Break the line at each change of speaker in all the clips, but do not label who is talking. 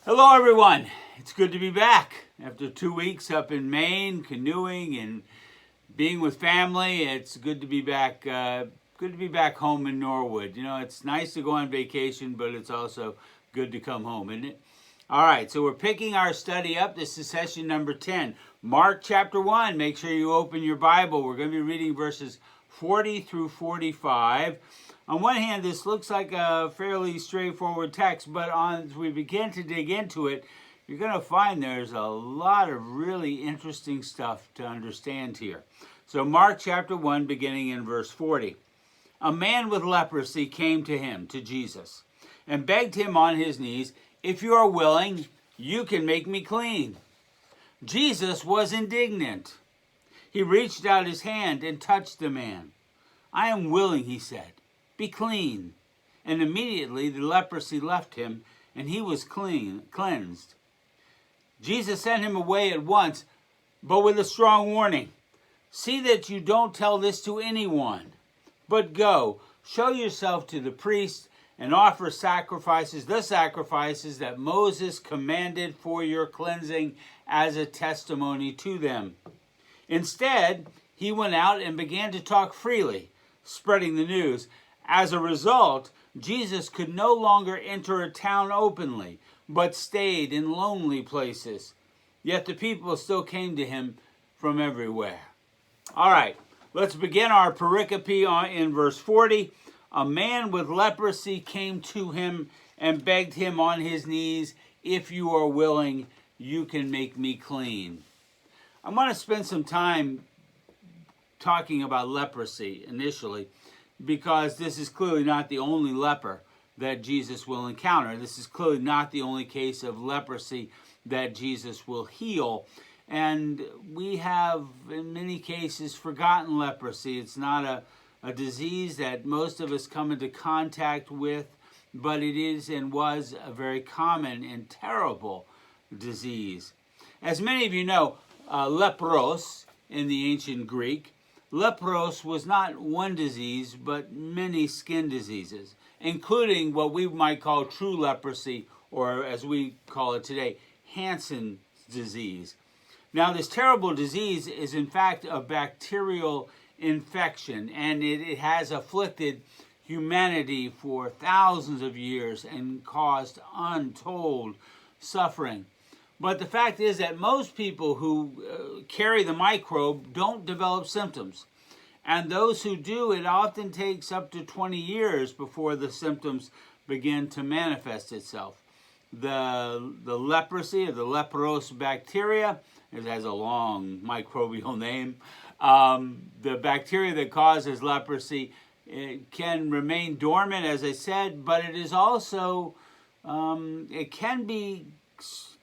Hello, everyone. It's good to be back. After 2 weeks up in Maine, canoeing and being with family, it's good to be back. Good to be back home in Norwood. You know, it's nice to go on vacation, but it's also good to come home, isn't it? All right, so we're picking our study up. This is session number 10. Mark chapter 1. Make sure you open your Bible. We're going to be reading verses 40 through 45. On one hand, this looks like a fairly straightforward text, but as we begin to dig into it, you're going to find there's a lot of really interesting stuff to understand here. So Mark chapter 1, beginning in verse 40. A man with leprosy came to him, to Jesus, and begged him on his knees, "If you are willing, you can make me clean." Jesus was indignant. He reached out his hand and touched the man. "I am willing," he said. "Be clean." And immediately the leprosy left him, and he was cleansed. Jesus sent him away at once, but with a strong warning. "See that you don't tell this to anyone, but go, show yourself to the priest, and offer the sacrifices that Moses commanded for your cleansing as a testimony to them." Instead, he went out and began to talk freely, spreading the news. As a result, Jesus could no longer enter a town openly, but stayed in lonely places. Yet the people still came to him from everywhere. All right, let's begin our pericope in verse 40. A man with leprosy came to him and begged him on his knees, "If you are willing, you can make me clean." I want to spend some time talking about leprosy initially, because this is clearly not the only leper that Jesus will encounter. This is clearly not the only case of leprosy that Jesus will heal. And we have, in many cases, forgotten leprosy. It's not a disease that most of us come into contact with, but it is and was a very common and terrible disease. As many of you know, lepros in the ancient Greek, lepros was not one disease, but many skin diseases, including what we might call true leprosy, or as we call it today, Hansen's disease. Now, this terrible disease is in fact a bacterial infection, and it has afflicted humanity for thousands of years and caused untold suffering. But the fact is that most people who carry the microbe don't develop symptoms. And those who do, it often takes up to 20 years before the symptoms begin to manifest itself. The leprosy, or the leprous bacteria, it has a long microbial name. The bacteria that causes leprosy, it can remain dormant, as I said, but it is also, it can be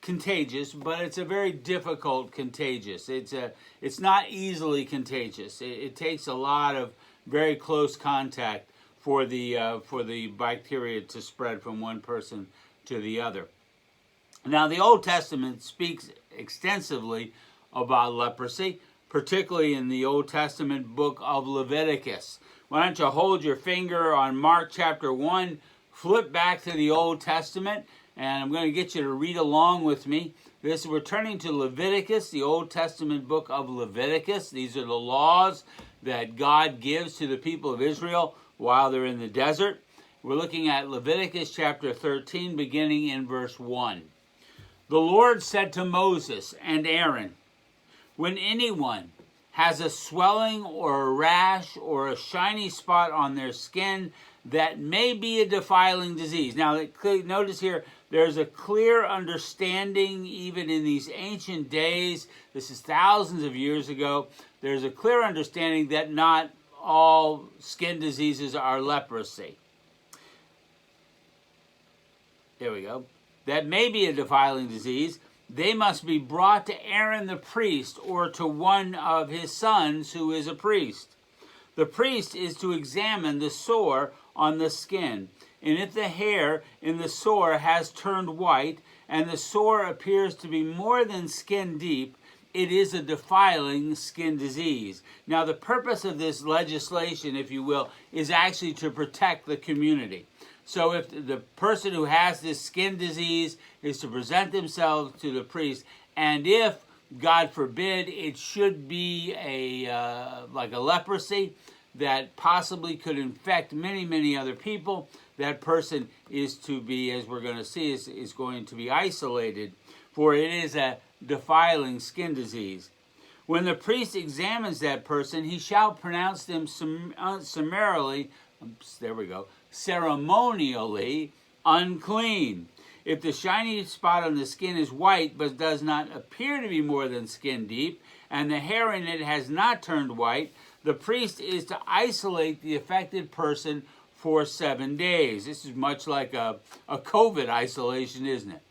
contagious, but it's a very difficult contagious. It's not easily contagious. It takes a lot of very close contact for the bacteria to spread from one person to the other. Now, the Old Testament speaks extensively about leprosy, particularly in the Old Testament book of Leviticus. Why don't you hold your finger on Mark chapter 1, flip back to the Old Testament, and I'm going to get you to read along with me. We're turning to Leviticus, the Old Testament book of Leviticus. These are the laws that God gives to the people of Israel while they're in the desert. We're looking at Leviticus chapter 13, beginning in verse 1. The Lord said to Moses and Aaron, "When anyone has a swelling or a rash or a shiny spot on their skin that may be a defiling disease." Now, notice here, there's a clear understanding, even in these ancient days, this is thousands of years ago, there's a clear understanding that not all skin diseases are leprosy. There we go. That may be a defiling disease. They must be brought to Aaron the priest, or to one of his sons who is a priest. The priest is to examine the sore on the skin, and if the hair in the sore has turned white, and the sore appears to be more than skin deep, it is a defiling skin disease. Now, the purpose of this legislation, if you will, is actually to protect the community. So if the person who has this skin disease is to present themselves to the priest, and if, God forbid, it should be like a leprosy that possibly could infect many, many other people, that person is to be, as we're going to see, is going to be isolated, for it is a defiling skin disease. When the priest examines that person, he shall pronounce them ceremonially unclean. If the shiny spot on the skin is white but does not appear to be more than skin deep, and the hair in it has not turned white, the priest is to isolate the affected person for 7 days. This is much like a COVID isolation, isn't it?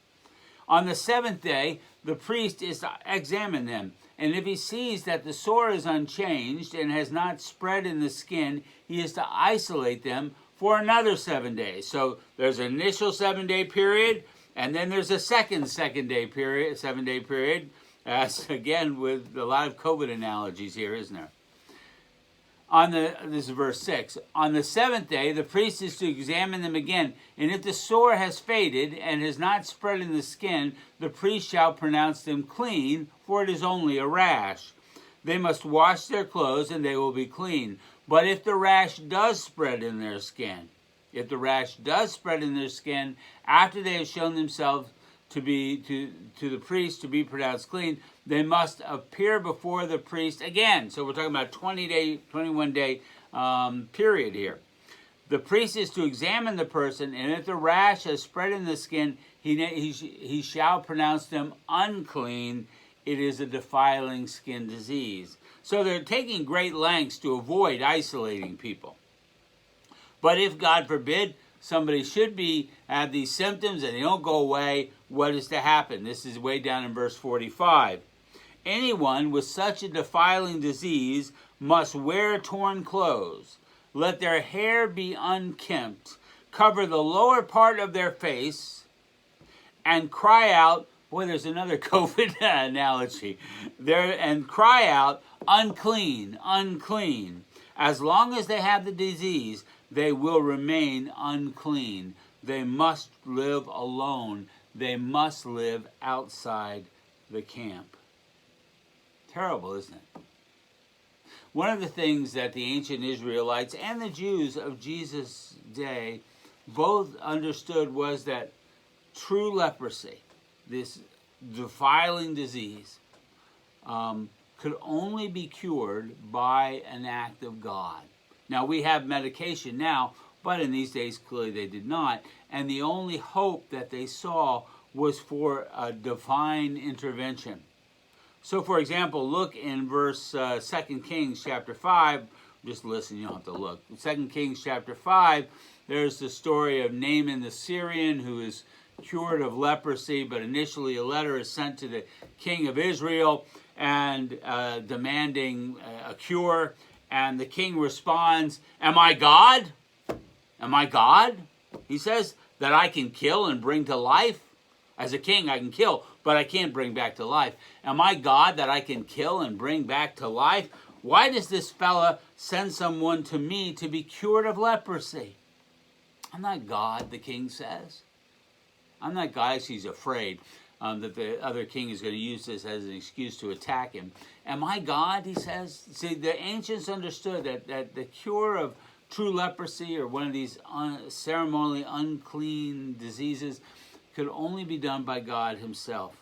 On the 7th day, the priest is to examine them, and if he sees that the sore is unchanged and has not spread in the skin, he is to isolate them for another 7 days. So there's an initial 7-day period, and then there's a second 7-day period, as again with a lot of COVID analogies here, isn't there? This is verse 6. On the 7th day, the priest is to examine them again, and if the sore has faded and has not spread in the skin, the priest shall pronounce them clean, for it is only a rash. They must wash their clothes, and they will be clean. But if the rash does spread in their skin, after they have shown themselves to the priest to be pronounced clean, they must appear before the priest again. So we're talking about 21-day period here. The priest is to examine the person, and if the rash has spread in the skin, he shall pronounce them unclean. It is a defiling skin disease. So they're taking great lengths to avoid isolating people. But if, God forbid, somebody should have these symptoms and they don't go away, what is to happen? This is way down in verse 45. Anyone with such a defiling disease must wear torn clothes. Let their hair be unkempt. Cover the lower part of their face and cry out. Boy, there's another COVID analogy. And cry out, unclean, unclean. As long as they have the disease, they will remain unclean. They must live alone. They must live outside the camp. Terrible, isn't it? One of the things that the ancient Israelites and the Jews of Jesus' day both understood was that true leprosy, this defiling disease, could only be cured by an act of God. Now, we have medication now, but in these days, clearly they did not. And the only hope that they saw was for a divine intervention. So, for example, look in verse 2 Kings chapter 5. Just listen, you don't have to look. 2 Kings chapter 5, there's the story of Naaman the Syrian who is cured of leprosy, but initially a letter is sent to the king of Israel and demanding a cure. And the king responds, "Am I God? Am I God?" He says, "that I can kill and bring to life? As a king, I can kill, but I can't bring back to life. Am I God that I can kill and bring back to life? Why does this fella send someone to me to be cured of leprosy?" I'm not God, the king says. I'm not God. He's afraid that the other king is going to use this as an excuse to attack him. Am I God, he says? See, the ancients understood that the cure of true leprosy or one of these ceremonially unclean diseases could only be done by God himself.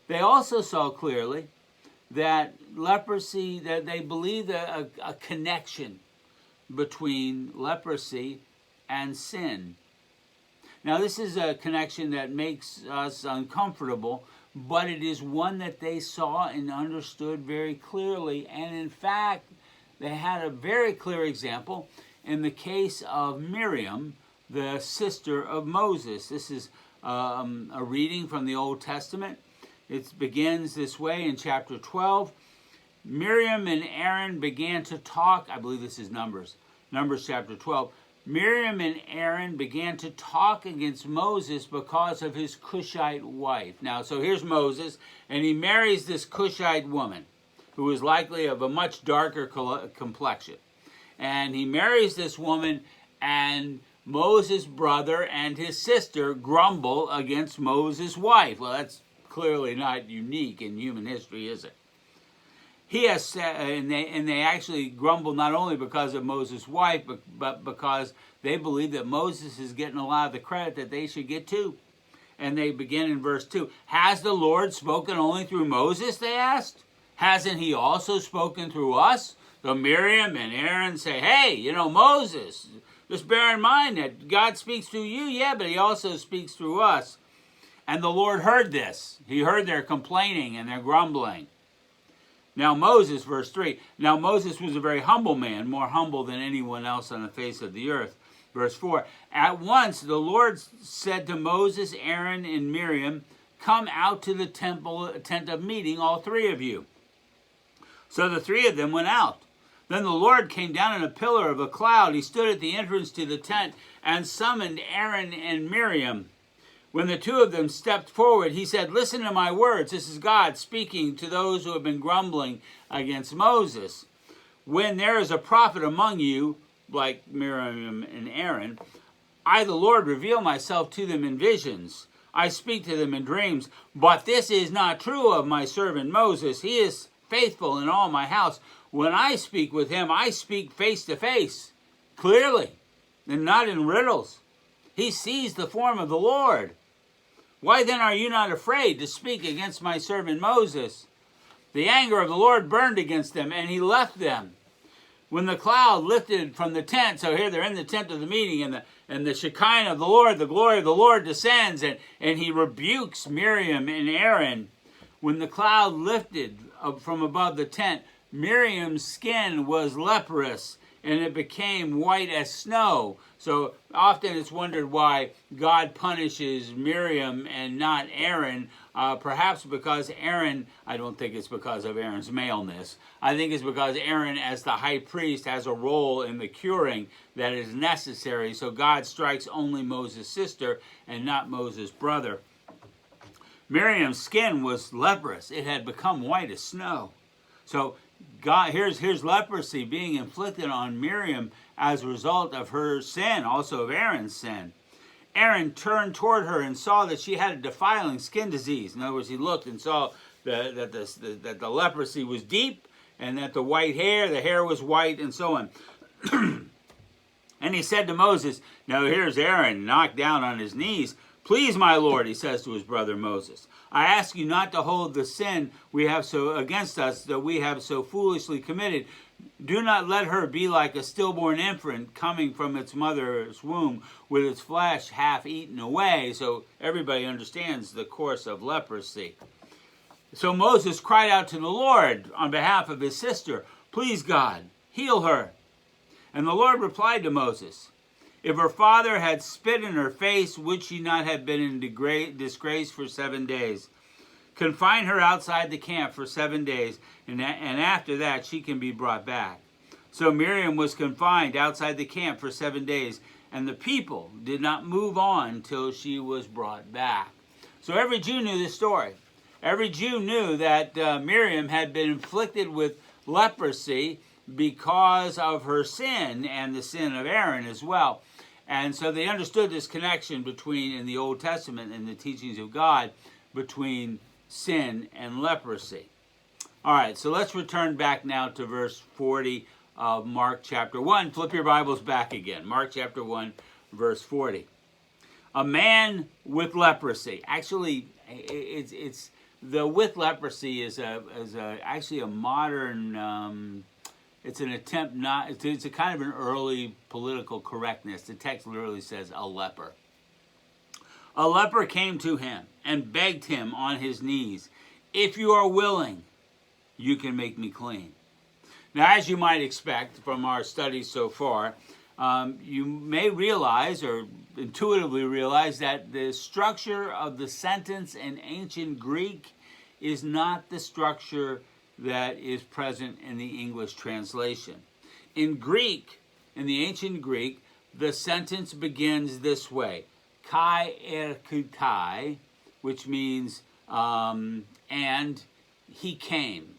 They also saw clearly that leprosy, that they believed a connection between leprosy and sin. Now, this is a connection that makes us uncomfortable, but it is one that they saw and understood very clearly. And in fact, they had a very clear example in the case of Miriam, the sister of Moses. This is a reading from the Old Testament. It begins this way in chapter 12. Miriam and Aaron began to talk. I believe this is Numbers chapter 12. Miriam and Aaron began to talk against Moses because of his Cushite wife. Now, so here's Moses, and he marries this Cushite woman who is likely of a much darker complexion. And he marries this woman, and Moses' brother and his sister grumble against Moses' wife. Well, that's clearly not unique in human history, is it? He has said, and they actually grumble not only because of Moses' wife, but because they believe that Moses is getting a lot of the credit that they should get too. And they begin in verse 2. Has the Lord spoken only through Moses, they asked? Hasn't he also spoken through us? So Miriam and Aaron say, hey, Moses, just bear in mind that God speaks through you, yeah, but he also speaks through us. And the Lord heard this. He heard their complaining and their grumbling. Now Moses, verse 3, now Moses was a very humble man, more humble than anyone else on the face of the earth. Verse 4, at once the Lord said to Moses, Aaron, and Miriam, come out to the tent of meeting, all three of you. So the three of them went out. Then the Lord came down in a pillar of a cloud. He stood at the entrance to the tent and summoned Aaron and Miriam. When the two of them stepped forward, he said, listen to my words. This is God speaking to those who have been grumbling against Moses. When there is a prophet among you, like Miriam and Aaron, I, the Lord, reveal myself to them in visions. I speak to them in dreams. But this is not true of my servant Moses. He is faithful in all my house. When I speak with him, I speak face to face, clearly, and not in riddles. He sees the form of the Lord. Why then are you not afraid to speak against my servant Moses? The anger of the Lord burned against them, and he left them. When the cloud lifted from the tent, so here they're in the tent of the meeting, and the Shekinah of the Lord, the glory of the Lord descends, and he rebukes Miriam and Aaron. When the cloud lifted from above the tent, Miriam's skin was leprous, and it became white as snow. So often it's wondered why God punishes Miriam and not Aaron. Perhaps because Aaron, I don't think it's because of Aaron's maleness. I think it's because Aaron, as the high priest, has a role in the curing that is necessary. So God strikes only Moses' sister and not Moses' brother. Miriam's skin was leprous. It had become white as snow. So God, here's leprosy being inflicted on Miriam as a result of her sin, also of Aaron's sin. Aaron turned toward her and saw that she had a defiling skin disease. In other words, he looked and saw that the leprosy was deep, and that the hair was white, and so on. And he said to Moses, now here's Aaron knocked down on his knees. Please, my Lord, he says to his brother Moses, I ask you not to hold the sin we have so against us that we have so foolishly committed. Do not let her be like a stillborn infant coming from its mother's womb with its flesh half eaten away. So everybody understands the course of leprosy. So Moses cried out to the Lord on behalf of his sister, please God, heal her. And the Lord replied to Moses, if her father had spit in her face, would she not have been in disgrace for 7 days? Confine her outside the camp for 7 days, and after that she can be brought back. So Miriam was confined outside the camp for 7 days, and the people did not move on till she was brought back. So every Jew knew this story. Every Jew knew that Miriam had been inflicted with leprosy because of her sin and the sin of Aaron as well. And so they understood this connection between, in the Old Testament and the teachings of God, between sin and leprosy. All right, so let's return back now to verse 40 of Mark chapter 1. Flip your Bibles back again. Mark chapter 1, verse 40. A man with leprosy. Actually, it's the with leprosy is actually a modern. It's an attempt not. It's a kind of an early political correctness. The text literally says a leper. A leper came to him and begged him on his knees, if you are willing, you can make me clean. Now, as you might expect from our studies so far, you may realize or intuitively realize that the structure of the sentence in ancient Greek is not the structure that is present in the English translation. In Greek, in the ancient Greek, the sentence begins this way, kai erkutai, which means and he came.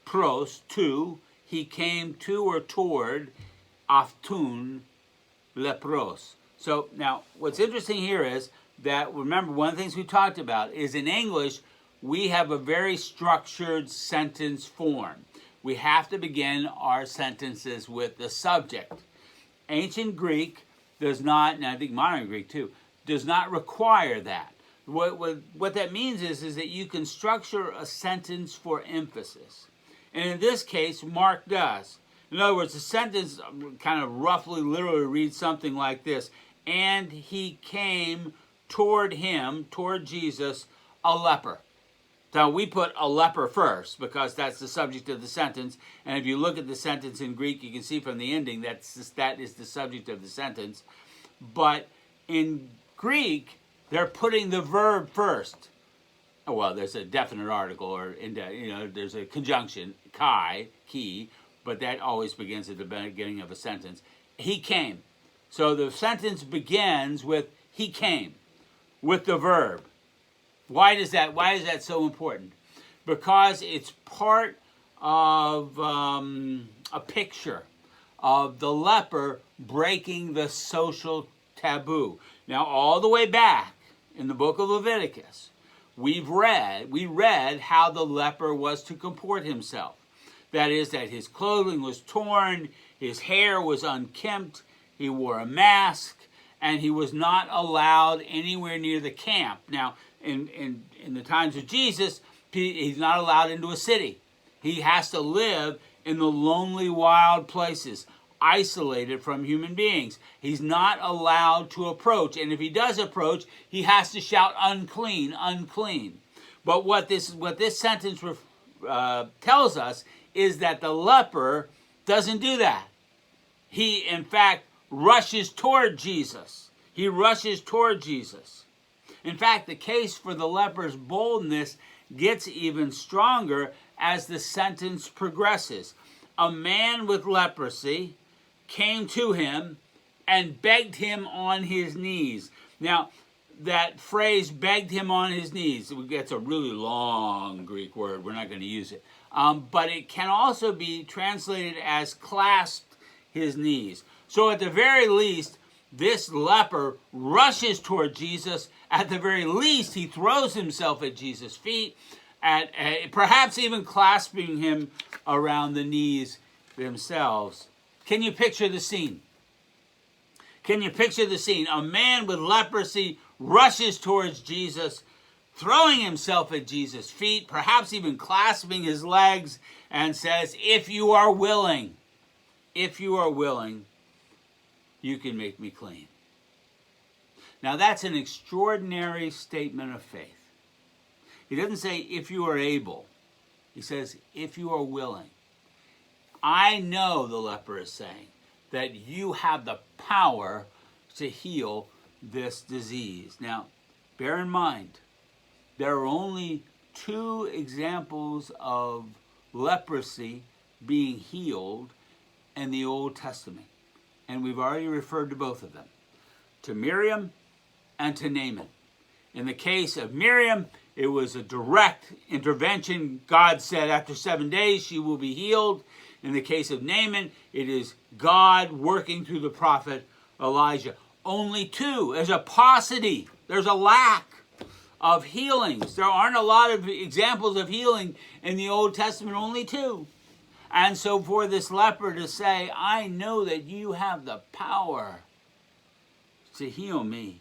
Pros, to, he came to or toward, aftun, lepros. So now what's interesting here is that, remember, one of the things we talked about is in English, we have a very structured sentence form. We have to begin our sentences with the subject. Ancient Greek does not, and I think modern Greek too, does not require that. What that means is that you can structure a sentence for emphasis. And in this case, Mark does. In other words, the sentence kind of roughly, literally reads something like this. And he came toward him, toward Jesus, a leper. Now, we put a leper first because that's the subject of the sentence. And if you look at the sentence in Greek, you can see from the ending that is the subject of the sentence. But in Greek, they're putting the verb first. Oh, well, there's a definite article, or there's a conjunction, kai, ki, but that always begins at the beginning of a sentence. He came. So the sentence begins with he came, with the verb. Why is that so important? Because it's part of a picture of the leper breaking the social taboo. Now, all the way back in the book of Leviticus, we read how the leper was to comport himself. That is, that his clothing was torn, his hair was unkempt, he wore a mask, and he was not allowed anywhere near the camp. Now, in the times of Jesus, he's not allowed into a city. He has to live in the lonely, wild places, isolated from human beings. He's not allowed to approach. And if he does approach, he has to shout, unclean, unclean. But what this sentence tells us is that the leper doesn't do that. He, in fact, rushes toward Jesus. He rushes toward Jesus. In fact, the case for the leper's boldness gets even stronger as the sentence progresses. A man with leprosy came to him and begged him on his knees. Now, that phrase, begged him on his knees, it's a really long Greek word. We're not going to use it. But it can also be translated as clasped his knees. So at the very least, this leper rushes toward Jesus. At the very least, he throws himself at Jesus' feet, perhaps even clasping him around the knees themselves. Can you picture the scene? Can you picture the scene? A man with leprosy rushes towards Jesus, throwing himself at Jesus' feet, perhaps even clasping his legs, and says, if you are willing, you can make me clean. Now that's an extraordinary statement of faith. He doesn't say, if you are able. He says, if you are willing. I know, the leper is saying, that you have the power to heal this disease. Now, bear in mind, there are only 2 examples of leprosy being healed in the Old Testament. And we've already referred to both of them, to Miriam and to Naaman. In the case of Miriam, it was a direct intervention. God said after 7 days she will be healed. In the case of Naaman, it is God working through the prophet Elijah. Only 2. There's a paucity. There's a lack of healings. There aren't a lot of examples of healing in the Old Testament, only 2. And so for this leper to say, I know that you have the power to heal me.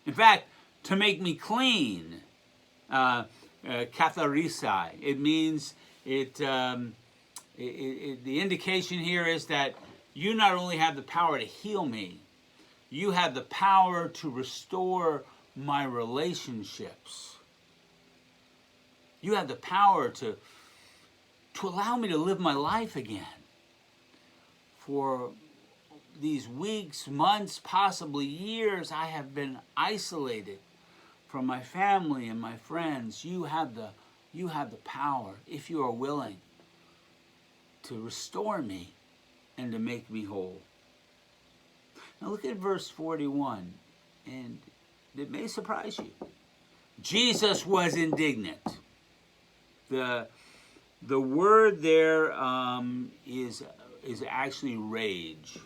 In fact, to make me clean. Katharisai. It means, the indication here is that you not only have the power to heal me, you have the power to restore my relationships. You have the power to allow me to live my life again. For these weeks, months, possibly years, I have been isolated from my family and my friends. You have the power, if you are willing, to restore me and to make me whole. Now look at verse 41, and it may surprise you. Jesus was indignant. The word there is actually rage.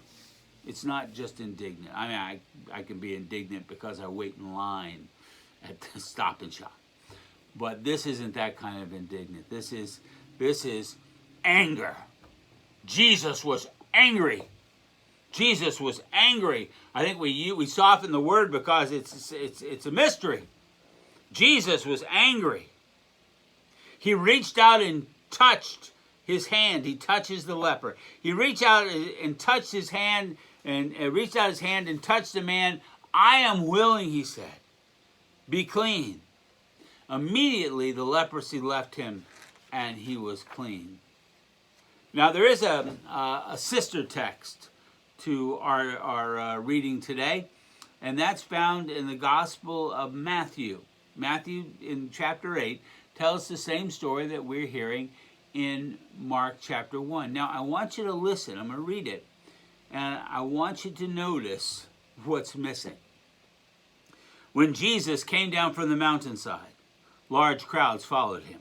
It's not just indignant. I mean, I can be indignant because I wait in line at the Stop and Shop. But this isn't that kind of indignant. This is anger. Jesus was angry. Jesus was angry. I think we soften the word because it's a mystery. Jesus was angry. He reached out and touched his hand. He touches the leper. He reached out and touched his hand and reached out his hand and touched the man. I am willing, he said. Be clean. Immediately the leprosy left him and he was clean. Now there is a sister text to our reading today, and that's found in the Gospel of Matthew. Matthew in chapter 8 tells the same story that we're hearing in Mark chapter 1. Now I want you to listen. I'm going to read it, and I want you to notice what's missing. When Jesus came down from the mountainside, large crowds followed him.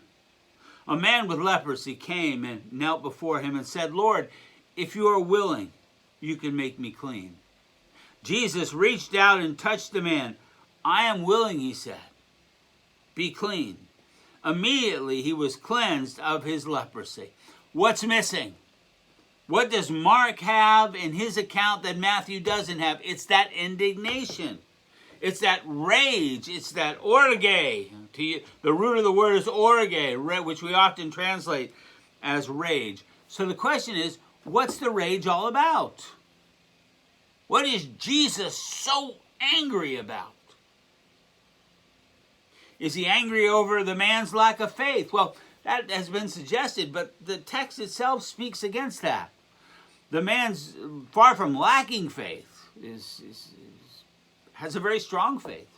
A man with leprosy came and knelt before him and said, Lord, if you are willing, you can make me clean. Jesus reached out and touched the man. I am willing, he said. Be clean. Immediately he was cleansed of his leprosy. What's missing? What does Mark have in his account that Matthew doesn't have? It's that indignation. It's that rage. It's that orge. The root of the word is orge, which we often translate as rage. So the question is, what's the rage all about? What is Jesus so angry about? Is he angry over the man's lack of faith? Well, that has been suggested, but the text itself speaks against that. The man's far from lacking faith, has a very strong faith.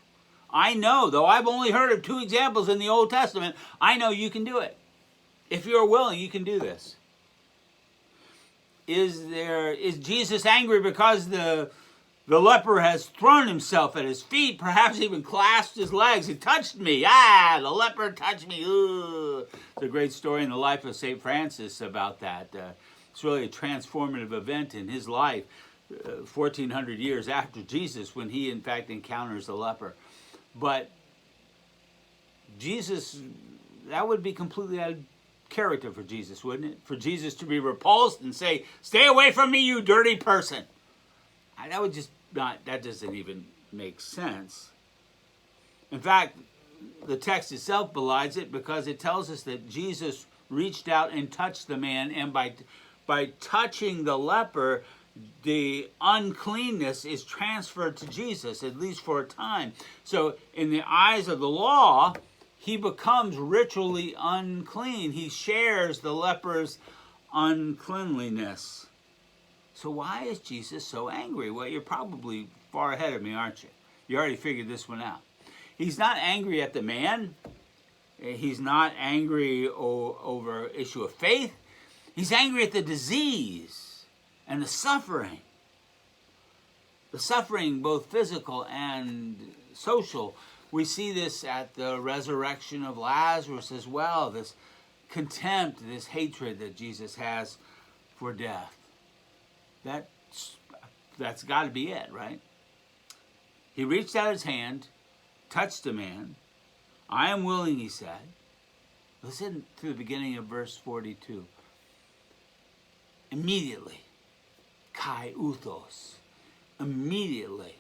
I know, though I've only heard of 2 examples in the Old Testament, I know you can do it. If you're willing, you can do this. Is Jesus angry because the leper has thrown himself at his feet, perhaps even clasped his legs? He touched me. The leper touched me. Ooh. It's a great story in the life of St. Francis about that. It's really a transformative event in his life, 1,400 years after Jesus, when he, in fact, encounters the leper. But Jesus, that would be completely out of character for Jesus, wouldn't it? For Jesus to be repulsed and say, stay away from me, you dirty person. That would just not, that doesn't even make sense. In fact, the text itself belies it because it tells us that Jesus reached out and touched the man, and by touching the leper, the uncleanness is transferred to Jesus, at least for a time. So in the eyes of the law, he becomes ritually unclean. He shares the leper's uncleanliness. So why is Jesus so angry? Well, you're probably far ahead of me, aren't you? You already figured this one out. He's not angry at the man. He's not angry over issue of faith. He's angry at the disease and the suffering. The suffering, both physical and social. We see this at the resurrection of Lazarus as well. This contempt, this hatred that Jesus has for death. That's got to be it, right? He reached out his hand, touched the man. I am willing, he said. Listen to the beginning of verse 42. Immediately. Kai uthos. Immediately.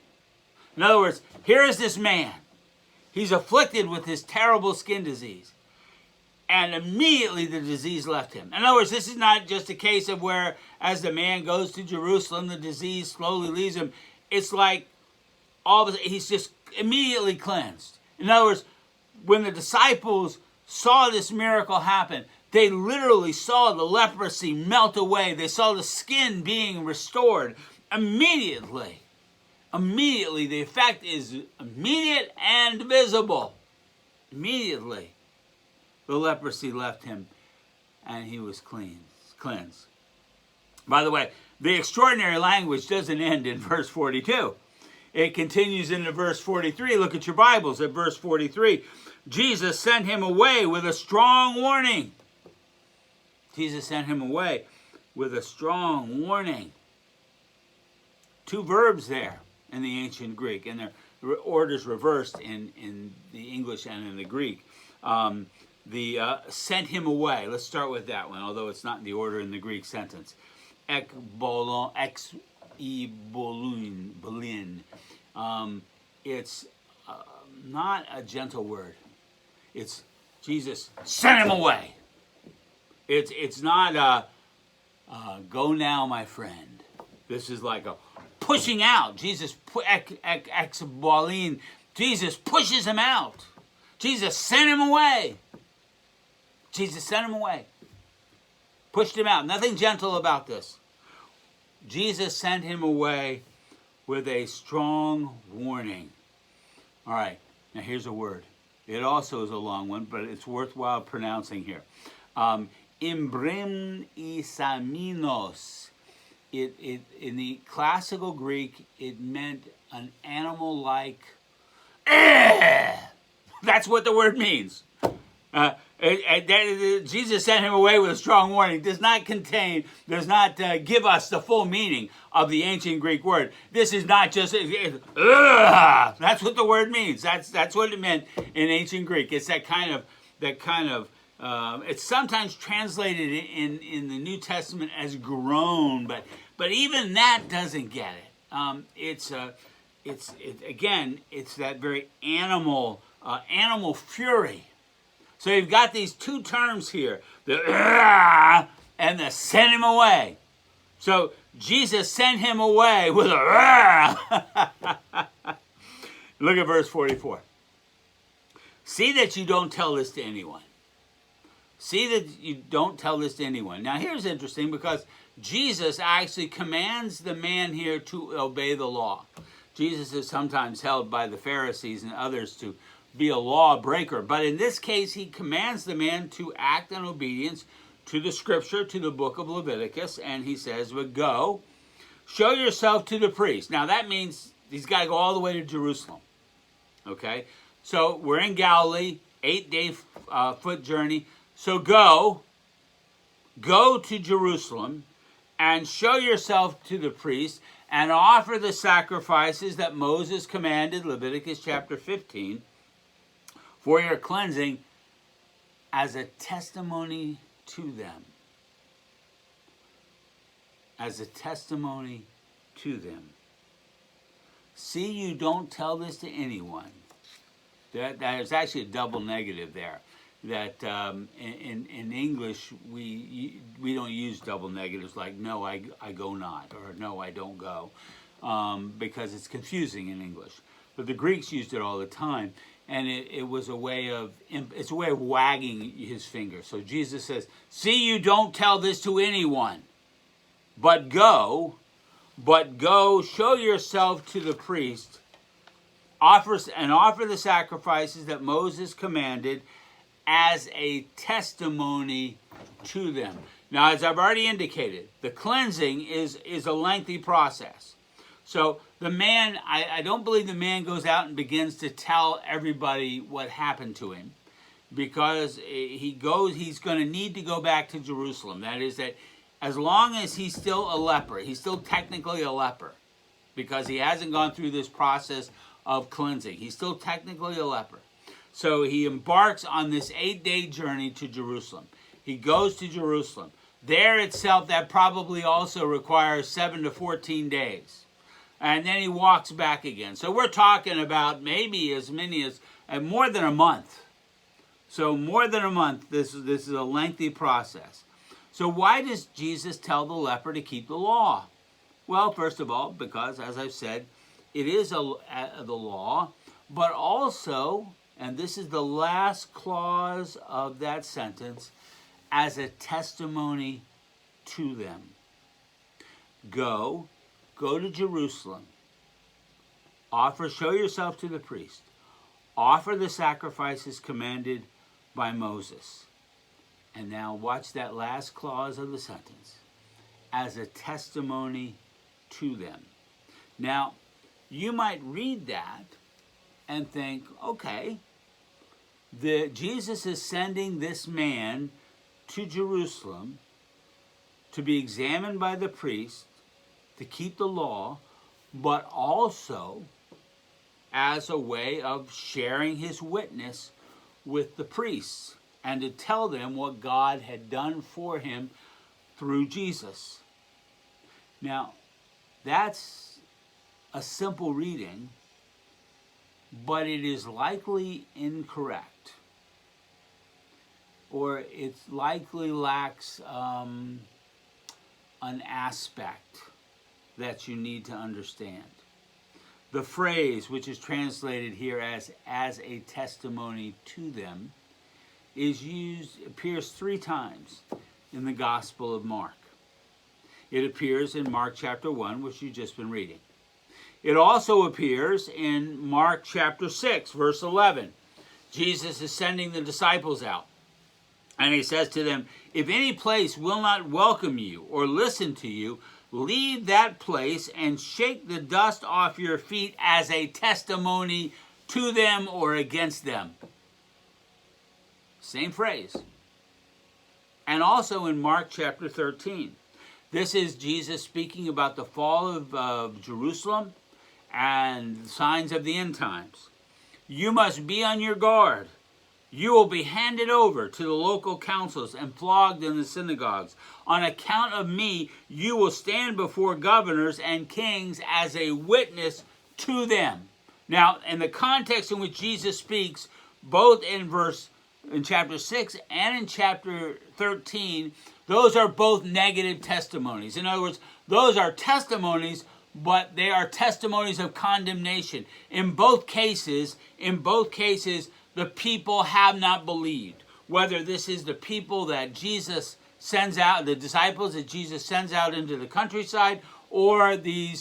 In other words, here is this man. He's afflicted with this terrible skin disease. And immediately the disease left him. In other words, this is not just a case of where, as the man goes to Jerusalem, the disease slowly leaves him. It's like he's just immediately cleansed. In other words, when the disciples saw this miracle happen, they literally saw the leprosy melt away. They saw the skin being restored immediately. Immediately, the effect is immediate and visible. Immediately, the leprosy left him and he was cleansed. By the way, the extraordinary language doesn't end in verse 42. It continues into verse 43. Look at your Bibles at verse 43. Jesus sent him away with a strong warning. Jesus sent him away with a strong warning. two verbs there in the ancient Greek, and their orders reversed in the English and in the Greek. Sent him away. Let's start with that one, although it's not in the order in the Greek sentence. Ek bolon, ex e bolin. It's not a gentle word. It's Jesus sent him away. It's not go now, my friend. This is like a pushing out. Jesus ex bolin. Jesus pushes him out. Jesus sent him away. Jesus sent him away. Pushed him out. Nothing gentle about this. Jesus sent him away with a strong warning. All right, now here's a word. It also is a long one, but it's worthwhile pronouncing here. Imbrim isaminos. In the classical Greek, it meant an animal-like. That's what the word means. Jesus sent him away with a strong warning. Does not give us the full meaning of the ancient Greek word. This is not just that's what the word means. That's what it meant in ancient Greek. It's that kind of it's sometimes translated in the New Testament as groan, but even that doesn't get it. It's that very animal fury. So you've got these two terms here, the and the send him away. So Jesus sent him away with a Look at verse 44. See that you don't tell this to anyone. See that you don't tell this to anyone. Now here's interesting, because Jesus actually commands the man here to obey the law. Jesus is sometimes held by the Pharisees and others to be a lawbreaker, but in this case he commands the man to act in obedience to the scripture, to the book of Leviticus, and he says, "But go, show yourself to the priest." Now that means he's got to go all the way to Jerusalem. Okay, so we're in Galilee, 8-day foot journey. So go to Jerusalem and show yourself to the priest and offer the sacrifices that Moses commanded, Leviticus chapter 15, for your cleansing, as a testimony to them. As a testimony to them. See, you don't tell this to anyone. There's actually a double negative there. That in English we don't use double negatives like "no, I go not" or "no, I don't go," because it's confusing in English. But the Greeks used it all the time, and it was a way of wagging his finger. So Jesus says, "See, you don't tell this to anyone, but go, show yourself to the priest, offer the sacrifices that Moses commanded, as a testimony to them." Now, as I've already indicated, the cleansing is a lengthy process. So the man, I don't believe the man goes out and begins to tell everybody what happened to him, because he's going to need to go back to Jerusalem. That is, that as long as he's still a leper, he's still technically a leper, because he hasn't gone through this process of cleansing. He's still technically a leper. So he embarks on this 8-day journey to Jerusalem. He goes to Jerusalem. There itself, that probably also requires 7 to 14 days. And then he walks back again. So we're talking about maybe as many as more than a month. So more than a month, this is a lengthy process. So why does Jesus tell the leper to keep the law? Well, first of all, because, as I've said, it is the law, but also, and this is the last clause of that sentence, as a testimony to them. Go to Jerusalem. Show yourself to the priest. Offer the sacrifices commanded by Moses. And now watch that last clause of the sentence. As a testimony to them. Now, you might read that and think, okay, Jesus is sending this man to Jerusalem to be examined by the priest, to keep the law, but also as a way of sharing his witness with the priests and to tell them what God had done for him through Jesus. Now, that's a simple reading, but it is likely incorrect, or it likely lacks an aspect that you need to understand. The phrase, which is translated here as a testimony to them, appears 3 times in the Gospel of Mark. It appears in Mark chapter 1, which you've just been reading. It also appears in Mark chapter 6, verse 11. Jesus is sending the disciples out, and he says to them, "If any place will not welcome you or listen to you, leave that place and shake the dust off your feet as a testimony to them or against them." Same phrase. And also in Mark chapter 13. This is Jesus speaking about the fall of Jerusalem and signs of the end times. "You must be on your guard. You will be handed over to the local councils and flogged in the synagogues. On account of me, you will stand before governors and kings as a witness to them." Now, in the context in which Jesus speaks, both in chapter 6 and in chapter 13, those are both negative testimonies. In other words, those are testimonies, but they are testimonies of condemnation. In both cases, the people have not believed. Whether this is the people that Jesus sends out, the disciples that Jesus sends out into the countryside, or the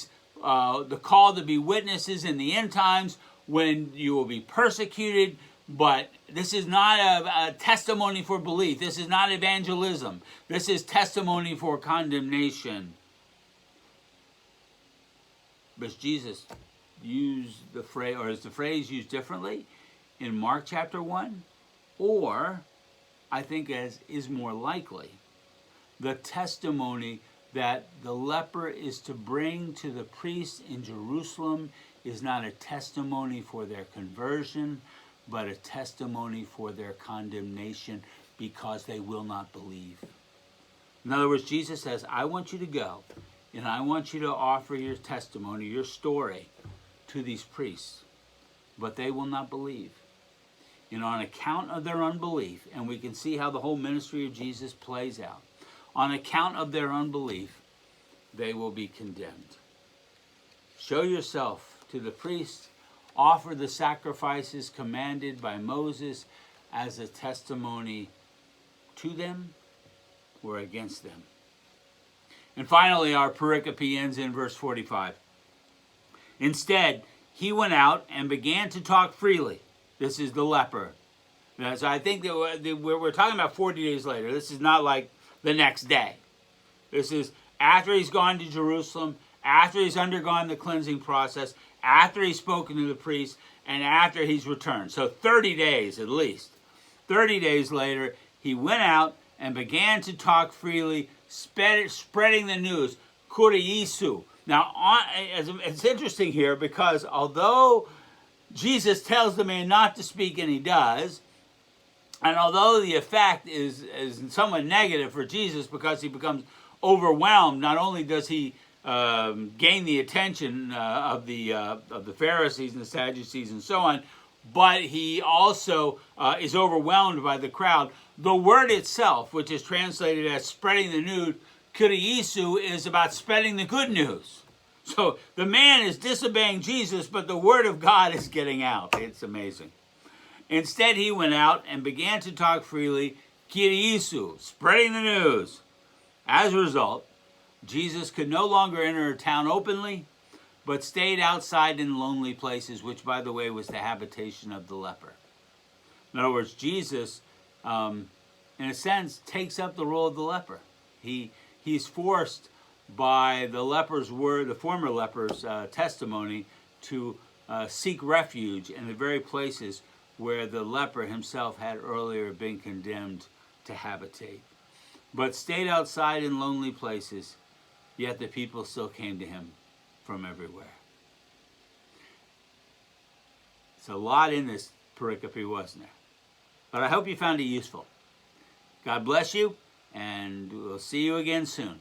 call to be witnesses in the end times when you will be persecuted. But this is not a testimony for belief. This is not evangelism. This is testimony for condemnation. But Jesus used the phrase, or is the phrase used differently in Mark chapter 1? Or, I think as is more likely, the testimony that the leper is to bring to the priests in Jerusalem is not a testimony for their conversion, but a testimony for their condemnation because they will not believe. In other words, Jesus says, I want you to go, and I want you to offer your testimony, your story, to these priests, but they will not believe. And on account of their unbelief, and we can see how the whole ministry of Jesus plays out, on account of their unbelief, they will be condemned. Show yourself to the priests, offer the sacrifices commanded by Moses as a testimony to them or against them. And finally, our pericope ends in verse 45. Instead, he went out and began to talk freely. This is the leper. So I think that we're talking about 40 days later. This is not like the next day. This is after he's gone to Jerusalem, after he's undergone the cleansing process, after he's spoken to the priest, and after he's returned. So 30 days at least. 30 days later, he went out and began to talk freely, spreading the news. Kuriisu. Now, it's interesting here because although Jesus tells the man not to speak, and he does, and although the effect is somewhat negative for Jesus because he becomes overwhelmed, not only does he gain the attention of the Pharisees and the Sadducees and so on, but he also is overwhelmed by the crowd. The word itself, which is translated as spreading the news, kuriisu, is about spreading the good news. So the man is disobeying Jesus, but the word of God is getting out. It's amazing. Instead, he went out and began to talk freely, kuriisu, spreading the news. As a result, Jesus could no longer enter a town openly, but stayed outside in lonely places, which, by the way, was the habitation of the leper. In other words, Jesus, in a sense, takes up the role of the leper. He's forced by the leper's word, the former leper's testimony, to seek refuge in the very places where the leper himself had earlier been condemned to habitate. But stayed outside in lonely places, yet the people still came to him from everywhere. It's a lot in this pericope, wasn't there? But I hope you found it useful. God bless you, and we'll see you again soon.